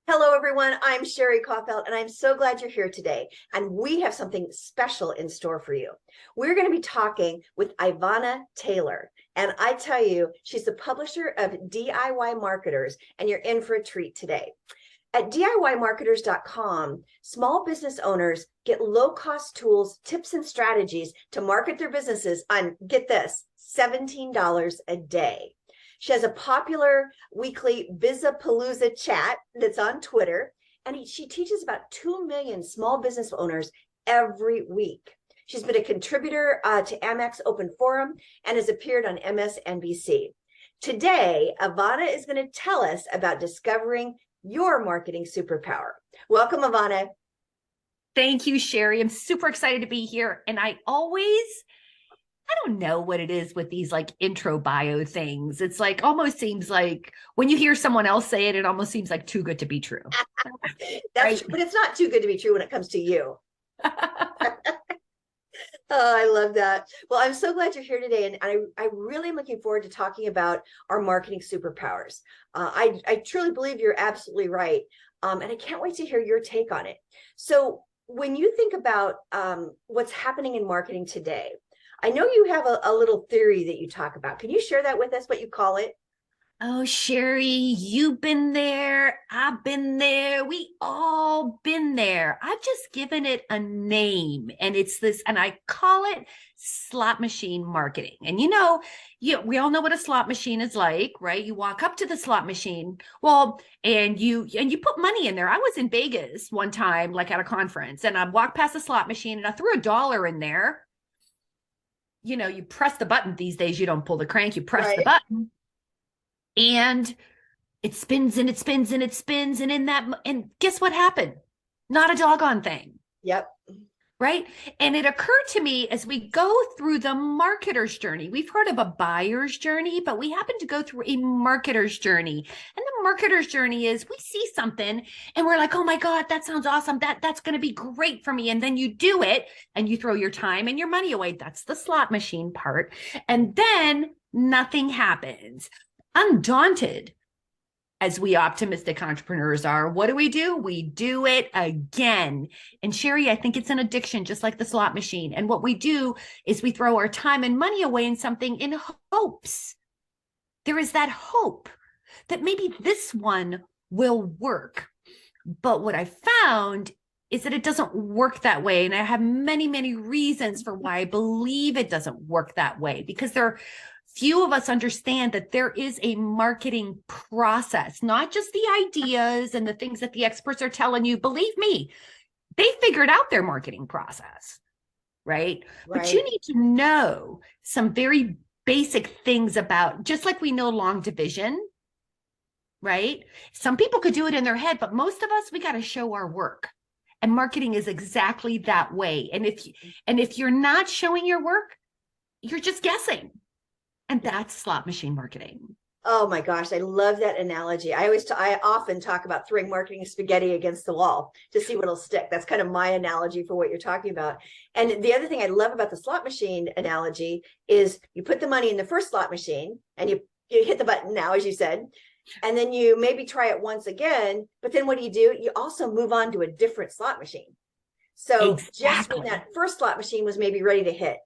Hello, everyone. I'm Sherri Coffelt, and I'm so glad you're here today. And we have something special in store for you. We're going to be talking with Ivana Taylor. And I tell you, she's the publisher of DIY Marketers, and you're in for a treat today. At DIYmarketers.com, small business owners get low-cost tools, tips, and strategies to market their businesses on, get this, $17 a day. She has a popular weekly Bizapalooza chat that's on Twitter, and she teaches about 2 million small business owners every week. She's been a contributor to Amex Open Forum and has appeared on MSNBC. Today, Ivana is going to tell us about discovering your marketing superpower. Welcome, Ivana. Thank you, Sherri. I'm super excited to be here. And I don't know what it is with these like intro bio things. It's like almost seems like when you hear someone else say it, it almost seems like too good to be true. That's true, but it's not too good to be true when it comes to you. Oh, I love that. Well, I'm so glad you're here today. And I really am looking forward to talking about our marketing superpowers. I truly believe you're absolutely right. And I can't wait to hear your take on it. So when you think about what's happening in marketing today, I know you have a little theory that you talk about. Can you share that with us, what you call it? Oh, Sherri, you've been there. I've been there. We all been there. I've just given it a name, and it's this, and I call it slot machine marketing. And we all know what a slot machine is like, right? You walk up to the slot machine, and you put money in there. I was in Vegas one time, like at a conference, and I walked past the slot machine and I threw $1 in there. You press the button these days. You don't pull the crank, you press the button. And it spins and it spins and it spins. And guess what happened? Not a doggone thing. Yep. Right. And it occurred to me as we go through the marketer's journey, we've heard of a buyer's journey, but we happen to go through a marketer's journey. And the marketer's journey is we see something and we're like, oh my God, that sounds awesome. That's going to be great for me. And then you do it and you throw your time and your money away. That's the slot machine part. And then nothing happens. Undaunted as we optimistic entrepreneurs are, what do? We do it again. And Sherri, I think it's an addiction, just like the slot machine. And what we do is we throw our time and money away in something in hopes. There is that hope that maybe this one will work. But what I found is that it doesn't work that way. And I have many, many reasons for why I believe it doesn't work that way, because few of us understand that there is a marketing process, not just the ideas and the things that the experts are telling you. Believe me, they figured out their marketing process, right? But you need to know some very basic things about, just like we know long division, right? Some people could do it in their head, but most of us, we got to show our work. And marketing is exactly that way. And if you're not showing your work, you're just guessing. And that's slot machine marketing. Oh my gosh, I love that analogy. I often talk about throwing marketing spaghetti against the wall to see what'll stick. That's kind of my analogy for what you're talking about. And the other thing I love about the slot machine analogy is you put the money in the first slot machine and you hit the button now, as you said, and then you maybe try it once again. But then what do? You also move on to a different slot machine. So just when that first slot machine was maybe ready to hit.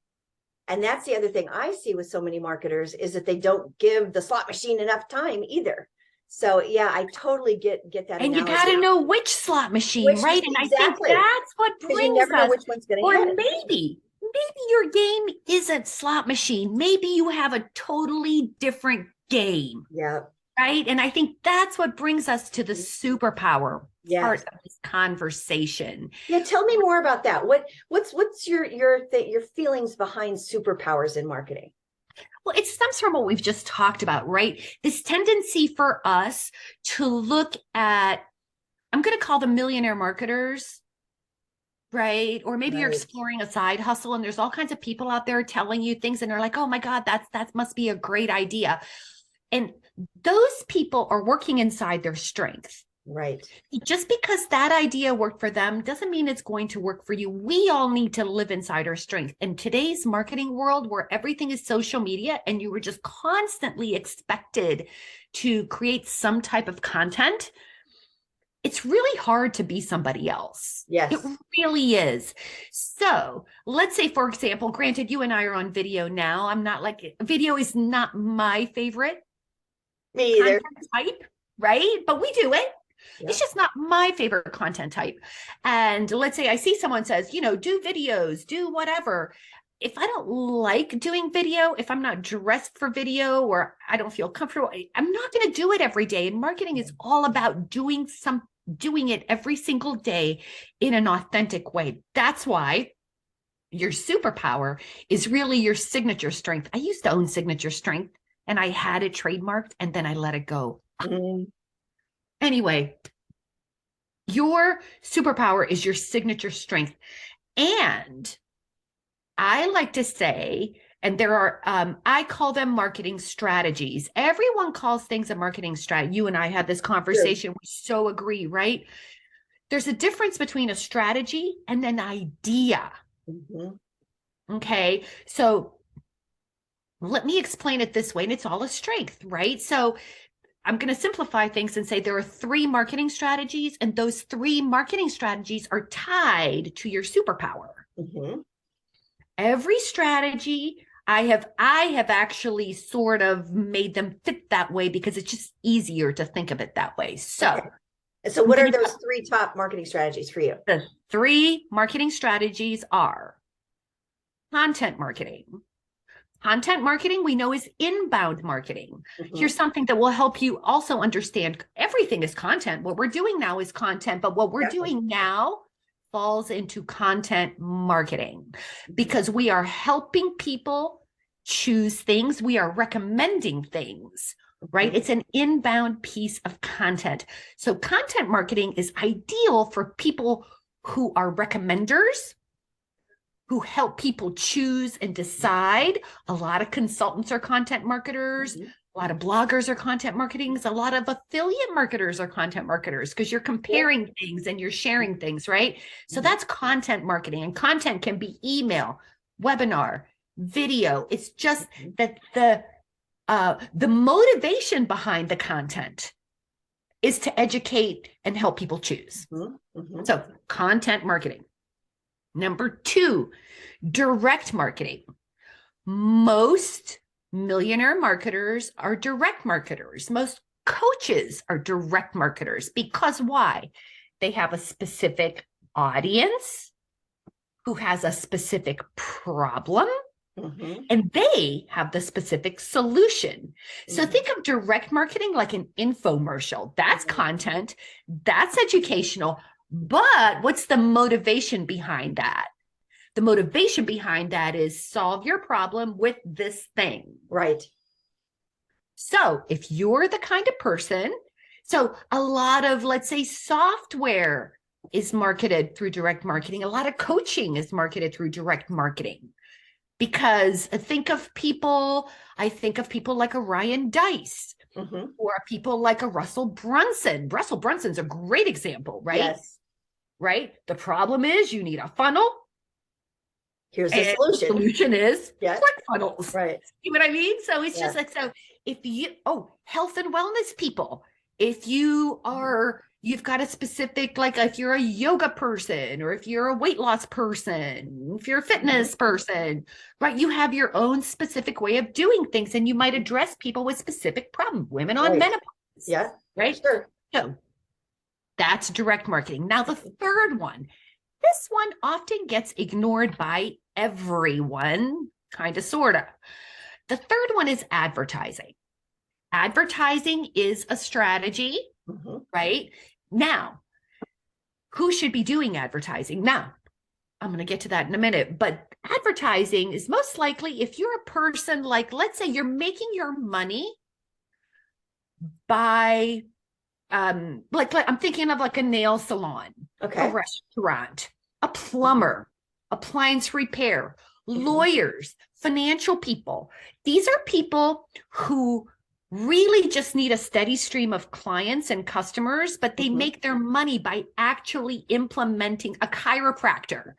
And that's the other thing I see with so many marketers is that they don't give the slot machine enough time either. So yeah, I totally get that. And analogy. You got to know which slot machine, right? And exactly. I think that's what brings you never us. Know which one's going to hit. Or maybe your game isn't slot machine. Maybe you have a totally different game. Yeah. Right. And I think that's what brings us to the superpower part of this conversation. Yeah. Tell me more about that. What's your feelings behind superpowers in marketing? Well, it stems from what we've just talked about, right? This tendency for us to look at, I'm going to call them millionaire marketers, right? Or maybe you're exploring a side hustle and there's all kinds of people out there telling you things and they're like, oh my God, that must be a great idea. And those people are working inside their strength. Right. Just because that idea worked for them doesn't mean it's going to work for you. We all need to live inside our strength. In today's marketing world where everything is social media and you were just constantly expected to create some type of content, it's really hard to be somebody else. Yes. It really is. So let's say, for example, granted, you and I are on video now. I'm not like, video is not my favorite Me either. content type, right? But we do it. Yeah. It's just not my favorite content type. And let's say I see someone says, do videos, do whatever. If I don't like doing video, if I'm not dressed for video or I don't feel comfortable, I'm not going to do it every day. And marketing is all about doing it every single day in an authentic way. That's why your superpower is really your signature strength. I used to own signature strength and I had it trademarked and then I let it go. Mm-hmm. Anyway, your superpower is your signature strength. And I like to say, and there are, I call them marketing strategies. Everyone calls things a marketing strategy. You and I had this conversation. Sure. We so agree, right? There's a difference between a strategy and an idea. Mm-hmm. Okay. So let me explain it this way. And it's all a strength, right? So I'm going to simplify things and say there are 3 marketing strategies, and those 3 marketing strategies are tied to your superpower. Mm-hmm. Every strategy I have actually sort of made them fit that way because it's just easier to think of it that way. So, okay. So what are those 3 top marketing strategies for you? The 3 marketing strategies are content marketing. Content marketing, we know, is inbound marketing. Mm-hmm. Here's something that will help you also understand everything is content. What we're doing now is content, but what we're doing now falls into content marketing because we are helping people choose things. We are recommending things, right? Mm-hmm. It's an inbound piece of content. So content marketing is ideal for people who are recommenders, who help people choose and decide. A lot of consultants are content marketers. Mm-hmm. A lot of bloggers are content marketers. A lot of affiliate marketers are content marketers because you're comparing things and you're sharing things, right? So that's content marketing. And content can be email, webinar, video. It's just that the motivation behind the content is to educate and help people choose. Mm-hmm. Mm-hmm. So content marketing. Number 2, direct marketing. Most millionaire marketers are direct marketers. Most coaches are direct marketers because why? They have a specific audience who has a specific problem, mm-hmm. and they have the specific solution. Mm-hmm. So think of direct marketing like an infomercial. That's mm-hmm. content, that's educational. But what's the motivation behind that? The motivation behind that is solve your problem with this thing. Right. So if you're the kind of person, so a lot of, let's say, software is marketed through direct marketing. A lot of coaching is marketed through direct marketing. Because I think of people like a Ryan Dice, mm-hmm. or people like a Russell Brunson. Russell Brunson's a great example, right? Yes. Right? The problem is you need a funnel. Here's the solution. The solution is click funnels. Right. You know what I mean? So it's just like, so if you, health and wellness people, if you are, you've got a specific, like if you're a yoga person or if you're a weight loss person, if you're a fitness person, right? You have your own specific way of doing things and you might address people with specific problems, women on menopause. Yeah. Right. Sure. So that's direct marketing. Now, the third one, this one often gets ignored by everyone, kind of, sort of. The third one is advertising. Advertising is a strategy, mm-hmm. right? Now, who should be doing advertising? Now, I'm going to get to that in a minute, but advertising is most likely if you're a person like, let's say you're making your money by like I'm thinking of like a nail salon, a restaurant, a plumber, appliance repair, lawyers, financial people. These are people who really just need a steady stream of clients and customers, but they make their money by actually implementing. A chiropractor,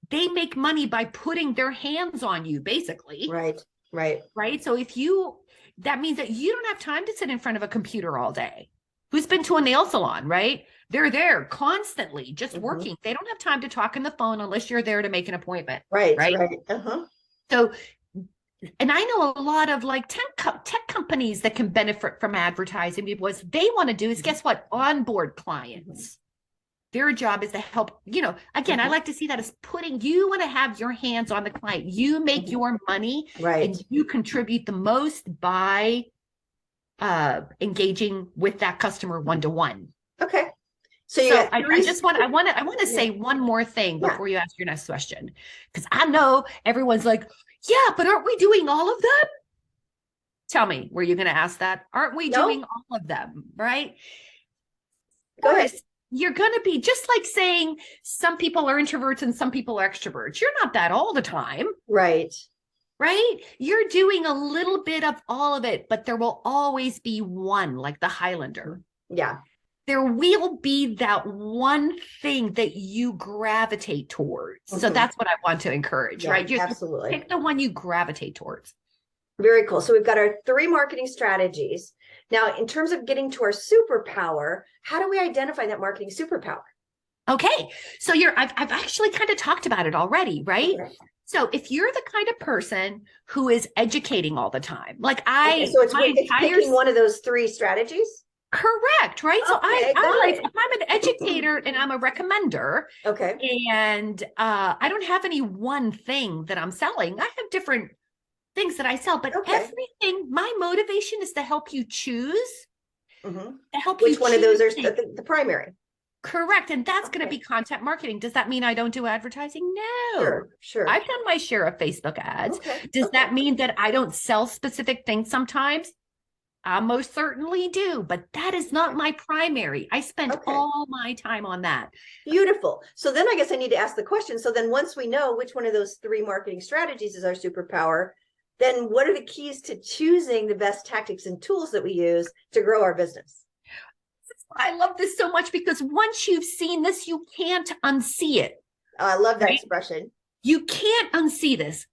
they make money by putting their hands on you, basically. Right. So if you, that means that you don't have time to sit in front of a computer all day. Who's been to a nail salon, right? They're there constantly, just Mhm. working. They don't have time to talk on the phone unless you're there to make an appointment, Right, right? right. Uh-huh. So, and I know a lot of like tech companies that can benefit from advertising because they want to do is, guess what? Onboard clients. Their job is to help, again, I Mhm. like to see that as you want to have your hands on the client. You make Mhm. your money Right. and you contribute the most by engaging with that customer one-to-one. Okay. So you So got I three. just want to Yeah. say one more thing Yeah. before you ask your next question, because I know everyone's like, yeah, but aren't we doing all of them? Tell me, were you going to ask that? Aren't we No, doing all of them? Right? Of go ahead. course, you're going to be just like saying some people are introverts and some people are extroverts. You're not that all the time, Right. right? You're doing a little bit of all of it, but there will always be one, like the Highlander. Yeah. There will be that one thing that you gravitate towards. So Mhm. that's what I want to encourage, Yeah, right? You absolutely. pick the one you gravitate towards. Very cool. So we've got our three marketing strategies. Now, in terms of getting to our superpower, how do we identify that marketing superpower? Okay. So I've actually kind of talked about it already, right? Okay. So if you're the kind of person who is educating all the time, like Okay. So my it's entire picking one of those three strategies. correct, right? So Okay, I got like it. if I'm an educator and I'm a recommender, Okay. and I don't have any one thing that I'm selling. I have different things that I sell, but Okay. everything, my motivation is to help you choose, Hmm. to help you Which one of those choose are things. the primary? Correct. And that's going to Okay. be content marketing. Does that mean I don't do advertising? No. Sure. Sure. I've done my share of Facebook ads. Okay. Does Okay. that mean that I don't sell specific things sometimes? I most certainly do, but that is not my primary. I spend Okay. all my time on that. Beautiful. So then I guess I need to ask the question. So then once we know which one of those three marketing strategies is our superpower, then what are the keys to choosing the best tactics and tools that we use to grow our business? I love this so much because once you've seen this, you can't unsee it, Oh, I love that right? expression. You can't unsee this.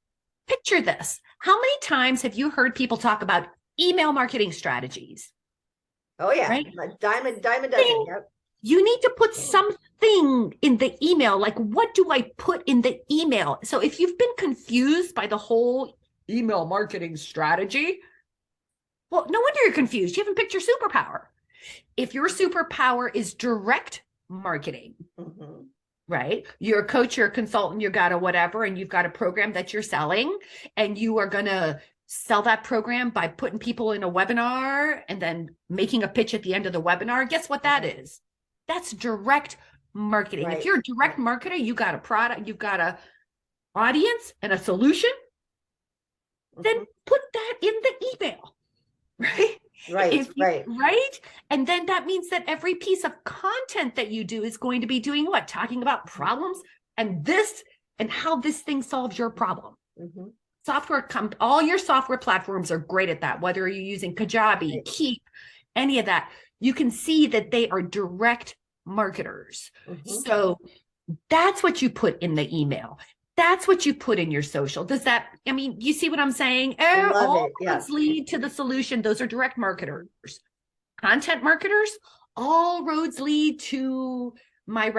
Picture this. How many times have you heard people talk about email marketing strategies, Oh yeah, right? a dime a dozen. Yep. You need to put something in the email. Like, what do I put in the email? So if you've been confused by the whole email marketing strategy, well, no wonder you're confused. You haven't picked your superpower. If your superpower is direct marketing, Mm-hmm. right? You're a coach, you're a consultant, you got a whatever, and you've got a program that you're selling, and you are going to sell that program by putting people in a webinar and then making a pitch at the end of the webinar. Guess what that is? That's direct marketing. If Right. you're a direct marketer, you got a product, you've got a audience and a solution, then Mm-hmm. put that in the email, right? Right. If you Right. right, and then that means that every piece of content that you do is going to be doing what? Talking about problems and this and how this thing solves your problem. Mm-hmm. All your software platforms are great at that, whether you're using Kajabi, Right. Keep, any of that. You can see that they are direct marketers. Mm-hmm. So that's what you put in the email. That's what you put in your social. You see what I'm saying? I love All it. Yeah. roads lead to the solution. Those are direct marketers. Content marketers, all roads lead to my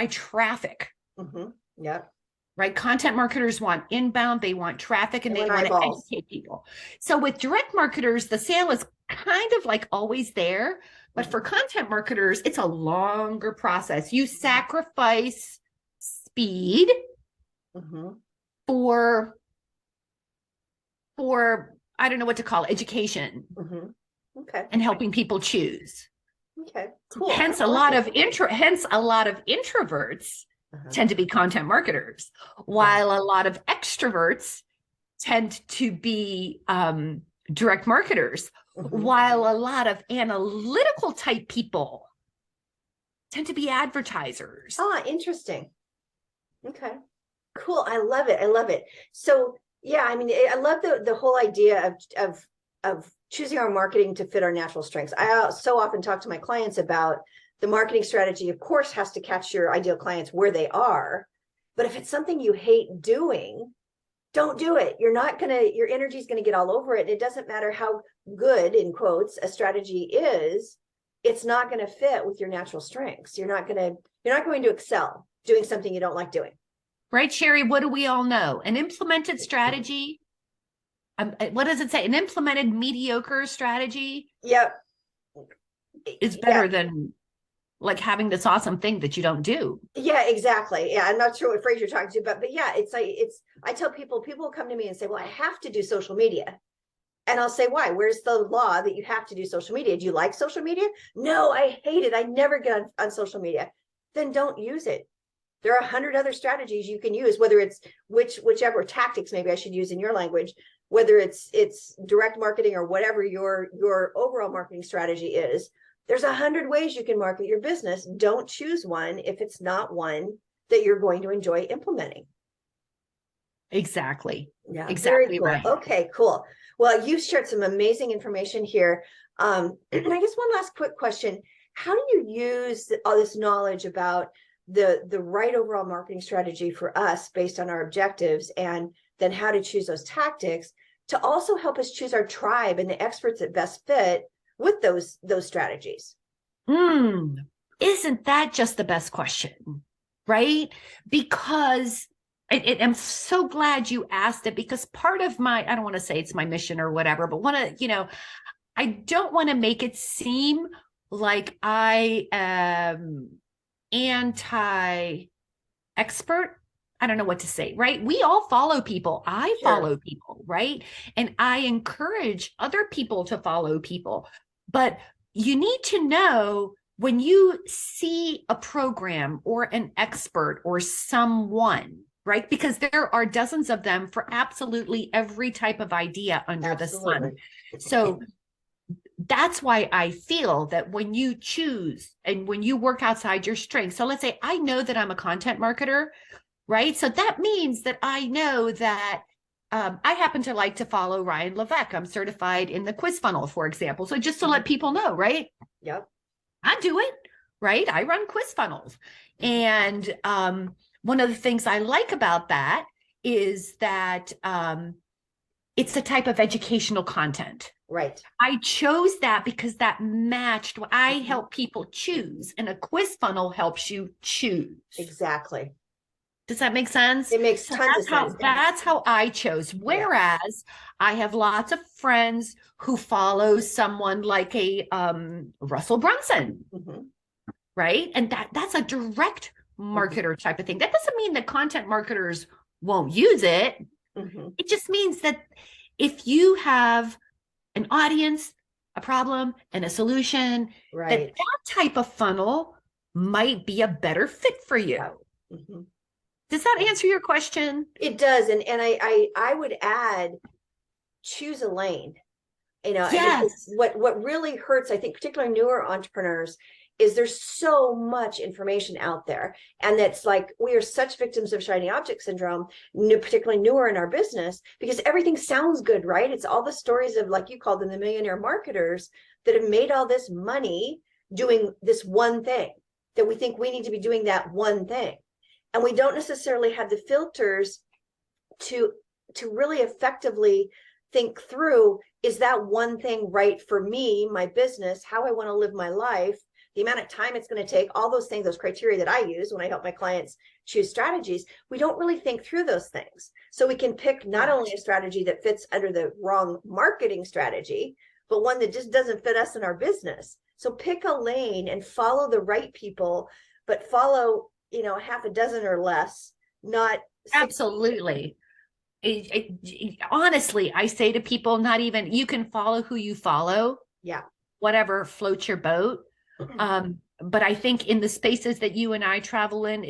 traffic, Mm-hmm. Yep. right? Content marketers want inbound, they want traffic, and And they when want to eyeballs. educate people. So with direct marketers, the sale is kind of like always there. But for content marketers, it's a longer process. You sacrifice speed Mm-hmm. for I don't know what to call it, education Mm-hmm. Okay. and helping people choose. Okay. Cool. Hence I a like lot it. of introverts Uh-huh. tend to be content marketers, Yeah. while a lot of extroverts tend to be direct marketers, Mm-hmm. while a lot of analytical type people tend to be advertisers. Ah, interesting. Okay. Cool. I love it. I love it. So yeah, I mean, I love the whole idea of choosing our marketing to fit our natural strengths. I so often talk to my clients about the marketing strategy, of course, has to catch your ideal clients where they are. But if it's something you hate doing, don't do it. You're not gonna, your energy is gonna get all over it. It doesn't matter how good, in quotes, a strategy is it's not going to fit with your natural strengths. You're not going to excel doing something you don't like doing. Right, Sherri? What do we all know? An implemented strategy. What does it say? An implemented mediocre strategy. Yep. Is better than like having this awesome thing that you don't do. Yeah, exactly. Yeah, I'm not sure what phrase you're talking to, but yeah, I tell people will come to me and say, well, I have to do social media. And I'll say, why? Where's the law that you have to do social media? Do you like social media? No, I hate it. I never get on social media. Then don't use it. There are 100 other strategies you can use, whether it's whichever tactics, maybe I should use in your language, whether it's direct marketing or whatever your overall marketing strategy is. There's 100 ways you can market your business. Don't choose one if it's not one that you're going to enjoy implementing. Exactly. Yeah, exactly very cool. right. Okay, cool. Well, you've shared some amazing information here. And I guess one last quick question. How do you use all this knowledge about the right overall marketing strategy for us based on our objectives, and then how to choose those tactics to also help us choose our tribe and the experts that best fit with those strategies? Isn't that just the best question, right? Because I'm so glad you asked it, because part of I don't want to say it's my mission or whatever, but I don't want to make it seem like I am anti-expert. I don't know what to say, right? We all follow people. I follow people, right? And I encourage other people to follow people. But you need to know when you see a program or an expert or someone, right? Because there are dozens of them for absolutely every type of idea under the sun. So that's why I feel that when you choose and when you work outside your strengths, so let's say I know that I'm a content marketer, right? So that means that I know that I happen to like to follow Ryan Levesque. I'm certified in the quiz funnel, for example. So just to let people know, right? Yep. I do it, right? I run quiz funnels. And one of the things I like about that is that it's the type of educational content. Right. I chose that because that matched what I help people choose. And a quiz funnel helps you choose. Exactly. Does that make sense? It makes tons of sense. That's how I chose. Whereas I have lots of friends who follow someone like a Russell Brunson, right? And that's a direct marketer type of thing. That doesn't mean that content marketers won't use it. It just means that if you have an audience, a problem, and a solution, that type of funnel might be a better fit for you. Does that answer your question? It does. And I would add, choose a lane. Yes. What really hurts, I think, particularly newer entrepreneurs, is there's so much information out there. And that's like, we are such victims of shiny object syndrome, particularly newer in our business, because everything sounds good, right? It's all the stories of, like you called them, the millionaire marketers that have made all this money doing this one thing, that we think we need to be doing that one thing. And we don't necessarily have the filters to really effectively think through, is that one thing right for me, my business, how I want to live my life, the amount of time it's going to take, all those things, those criteria that I use when I help my clients choose strategies. We don't really think through those things. So we can pick not only a strategy that fits under the wrong marketing strategy, but one that just doesn't fit us in our business. So pick a lane and follow the right people, but follow, half a dozen or less, not 60. Absolutely. Honestly, I say to people, not even, you can follow who you follow. Yeah. Whatever floats your boat. But I think in the spaces that you and I travel in,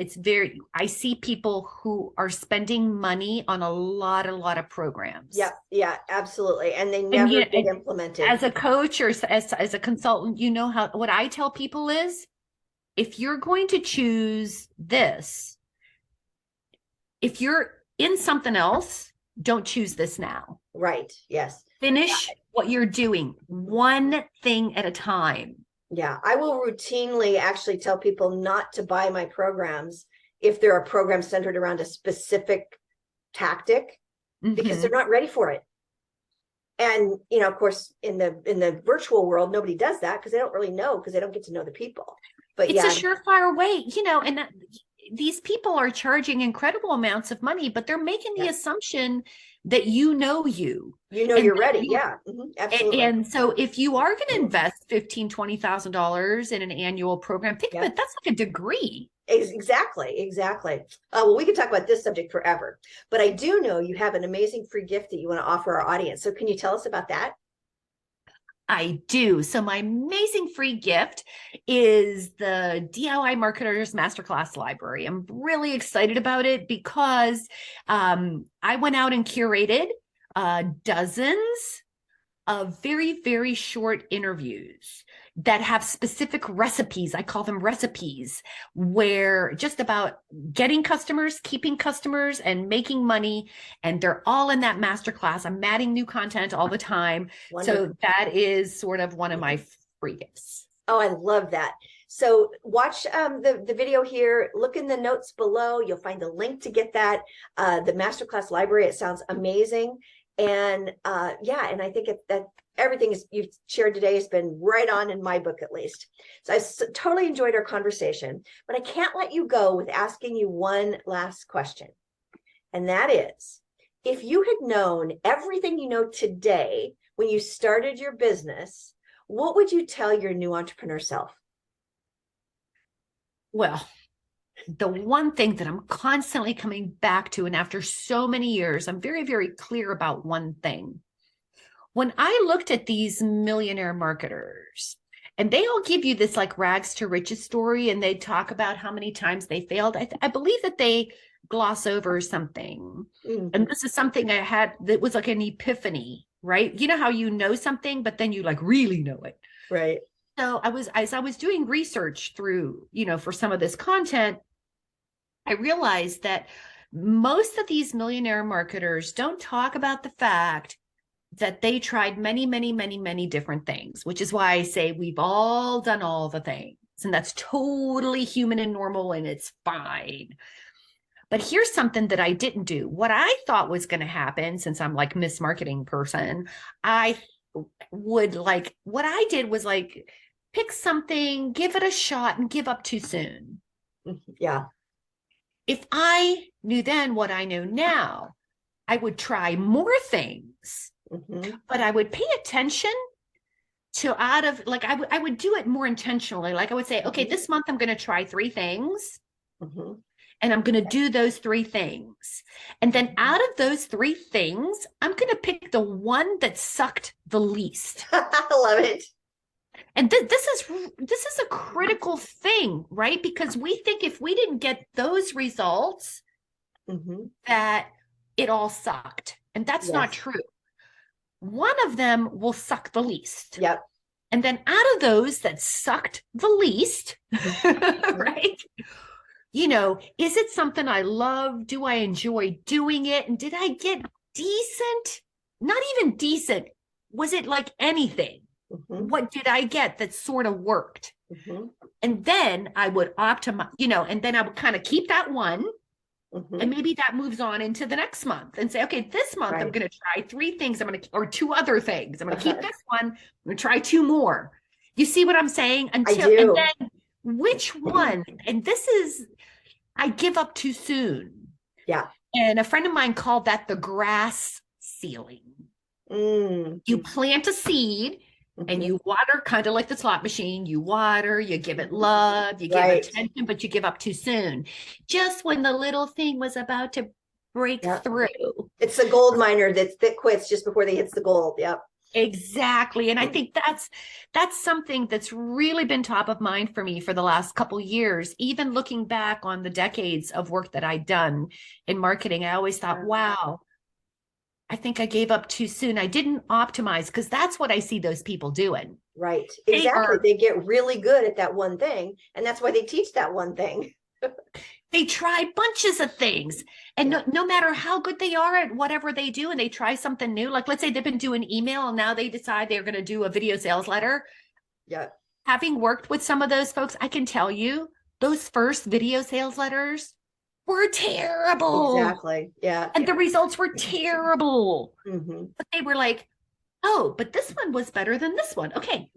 I see people who are spending money on a lot of programs. Yeah, absolutely. And they never get implemented. As a coach or as a consultant, what I tell people is, if you're going to choose this, if you're in something else, don't choose this now. Right. Yes. Finish what you're doing, one thing at a time. Yeah. I will routinely actually tell people not to buy my programs if they're a program centered around a specific tactic, because they're not ready for it. And, of course, in the virtual world, nobody does that because they don't really know, because they don't get to know the people. But it's a surefire way, and these people are charging incredible amounts of money, but they're making the assumption that you, you're ready. Absolutely. And so if you are going to invest $15,000, $20,000 in an annual program, think of it, that's like a degree. Exactly. Well, we could talk about this subject forever, but I do know you have an amazing free gift that you want to offer our audience. So can you tell us about that? I do. So my amazing free gift is the DIY Marketers Masterclass Library. I'm really excited about it because I went out and curated dozens of very, very short interviews that have specific recipes. I call them recipes, where just about getting customers, keeping customers, and making money. And they're all in that masterclass. I'm adding new content all the time. Wonderful. So that is sort of one of my free gifts. Oh, I love that. So watch the video here, look in the notes below. You'll find a link to get that, the masterclass library. It sounds amazing. And and I think that everything you've shared today has been right on, in my book, at least. So I totally enjoyed our conversation, but I can't let you go with asking you one last question. And that is, if you had known everything you know today when you started your business, what would you tell your new entrepreneur self? Well, the one thing that I'm constantly coming back to, and after so many years, I'm very, very clear about one thing. When I looked at these millionaire marketers, and they all give you this like rags to riches story, and they talk about how many times they failed, I believe that they gloss over something. And this is something I had that was like an epiphany, right? You know how you know something, but then you like really know it. Right. So as I was doing research through, for some of this content, I realized that most of these millionaire marketers don't talk about the fact that they tried many, many, many, many different things, which is why I say we've all done all the things, and that's totally human and normal, and it's fine. But here's something that I didn't do. What I thought was going to happen, since I'm like Miss Marketing person, what I did was like pick something, give it a shot, and give up too soon. Yeah. If I knew then what I know now, I would try more things, but I would pay attention to I would do it more intentionally. Like I would say, okay, this month I'm going to try 3 things. And I'm going to do those 3 things. And then out of those 3 things, I'm going to pick the one that sucked the least. I love it. And this is a critical thing, right? Because we think if we didn't get those results, that it all sucked. And that's not true. One of them will suck the least. Yep. And then out of those that sucked the least, right? Is it something I love? Do I enjoy doing it? And did I get decent? Not even decent. Was it like anything? What did I get that sort of worked? And then I would optimize, and then I would kind of keep that one. And maybe that moves on into the next month and say, okay, this month I'm going to try 3 things. Or 2 other things. I'm going to keep this one. I'm going to try 2 more. You see what I'm saying? I do. And then which one? And this is, I give up too soon. Yeah. And a friend of mine called that the grass ceiling. You plant a seed and you water, kind of like the slot machine. You water, you give it love, you give attention, but you give up too soon. Just when the little thing was about to break through. It's the gold miner that quits just before they hits the gold. Yep. Exactly. And I think that's something that's really been top of mind for me for the last couple of years. Even looking back on the decades of work that I'd done in marketing, I always thought, wow, I think I gave up too soon. I didn't optimize, because that's what I see those people doing. Right. Exactly. They get really good at that one thing. And that's why they teach that one thing. They try bunches of things. And no matter how good they are at whatever they do, and they try something new, like let's say they've been doing email and now they decide they're going to do a video sales letter. Yeah. Having worked with some of those folks, I can tell you those first video sales letters were terrible. Exactly. Yeah. And the results were terrible. But they were like, oh, but this one was better than this one. Okay.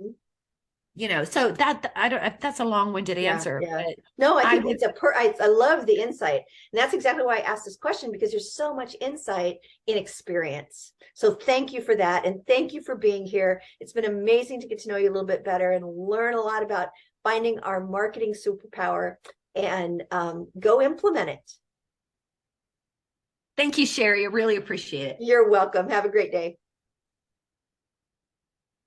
So that I don't, that's a long-winded answer, Yeah. but No, I I think would, it's I love the insight. And that's exactly why I asked this question, because there's so much insight in experience. So thank you for that. And thank you for being here. It's been amazing to get to know you a little bit better and learn a lot about finding our marketing superpower and go implement it. thank you, Sherri. I really appreciate it. You're welcome. Have a great day.